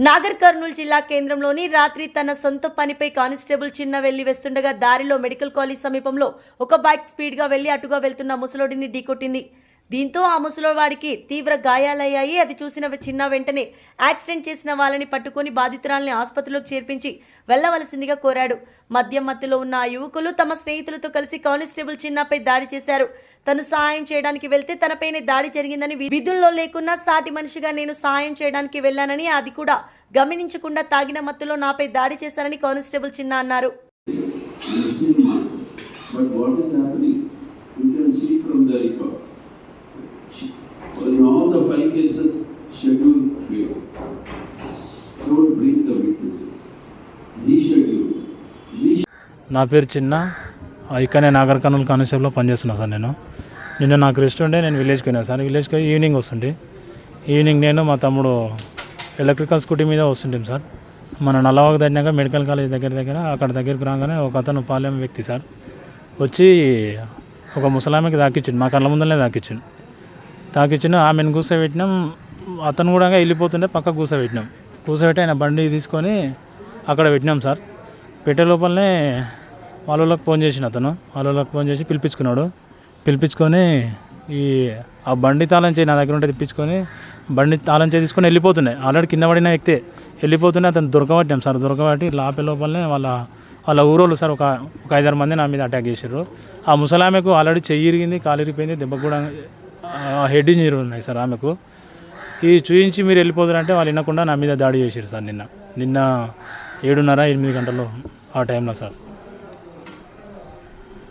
నాగర్ కర్నూలు జిల్లా కేంద్రంలోని రాత్రి తన సొంత పనిపై కానిస్టేబుల్ చిన్న వెళ్లి వేస్తుండగా దారిలో మెడికల్ కాలేజ్ సమీపంలో ఒక బైక్ స్పీడ్గా వెళ్లి అటుగా వెళ్తున్న ముసలోడిని ఢీకొట్టింది. దీంతో ఆ ముసలివాడికి తీవ్ర గాయాలయ్యాయి. అది చూసిన చిన్న వెంటనే యాక్సిడెంట్ చేసిన వాళ్ళని పట్టుకుని బాధితురాల్ని ఆసుపత్రిలోకి చేర్పించి వెళ్లవలసిందిగా కోరాడు. మద్యం మత్తులో ఉన్న ఆ యువకులు తమ స్నేహితులతో కలిసి కానిస్టేబుల్ చిన్నపై దాడి చేశారు. తను సహాయం చేయడానికి వెళ్తే తనపైనే దాడి జరిగిందని, విధుల్లో లేకున్నా సాటి మనిషిగా నేను సహాయం చేయడానికి వెళ్లానని, అది కూడా గమనించకుండా తాగిన మత్తులో నాపై దాడి చేశారని కానిస్టేబుల్ చిన్న అన్నారు. In all the 5 cases, schedule here. Don't bring the witnesses. Reschedule. నా పేరు చిన్న. ఇక్కడనే నాగర్ కర్నూలు కానిస్టేబుల్లో పనిచేస్తున్నా సార్. నిన్న నాకు రెస్ట్ ఉండే నేను విలేజ్కి పోయినా సార్. విలేజ్కి పోయి ఈవినింగ్ వస్తుంటే నేను మా తమ్ముడు ఎలక్ట్రికల్ స్కూటీ మీద వస్తుంటాం సార్. మన నల్లవాగు దాటినాక మెడికల్ కాలేజ్ దగ్గర అక్కడ దగ్గరికి రాగానే ఒక అతను పాలెం వ్యక్తి సార్ వచ్చి ఒక ముసలామెకి తాకిచ్చిండు. మా కళ్ళ ముందరనే తాకిచ్చిండు. ఆమెను కూర్చోబెట్టినాం. అతను కూడా వెళ్ళిపోతుండే పక్క కూర్చోబెట్టి ఆయన బండి తీసుకొని అక్కడ పెట్టినాం సార్. పెట్టే లోపలనే వాళ్ళకి ఫోన్ చేసిన వాళ్ళకి ఫోన్ చేసి పిలిపించుకొని ఆ బండి తాళం చేయి నా దగ్గర ఉంటే తెప్పించుకొని బండి తాళం చేయి తీసుకొని వెళ్ళిపోతున్నాయి. ఆల్రెడీ కింద పడిన వ్యక్తే వెళ్ళిపోతుండే. అతను దొరకబట్టాం సార్. దొరకబట్టి లాపే లోపలనే వాళ్ళ ఊరోళ్ళు సార్ ఒక 5-6 మంది నా మీద అటాక్ చేశారు. ఆ ముసలామెకు ఆల్రెడీ చెయ్యి ఇరిగింది, కాలు ఇరిగిపోయింది, దెబ్బ కూడా హెడ్ ఇంజరీ ఉన్నాయి సార్ ఆమెకు. చూయించి మీరు వెళ్ళిపోతారంటే వాళ్ళు వినకుండా నా మీద దాడి చేశారు సార్. నిన్న 7:30-8 గంటల్లో ఆ టైంలో సార్.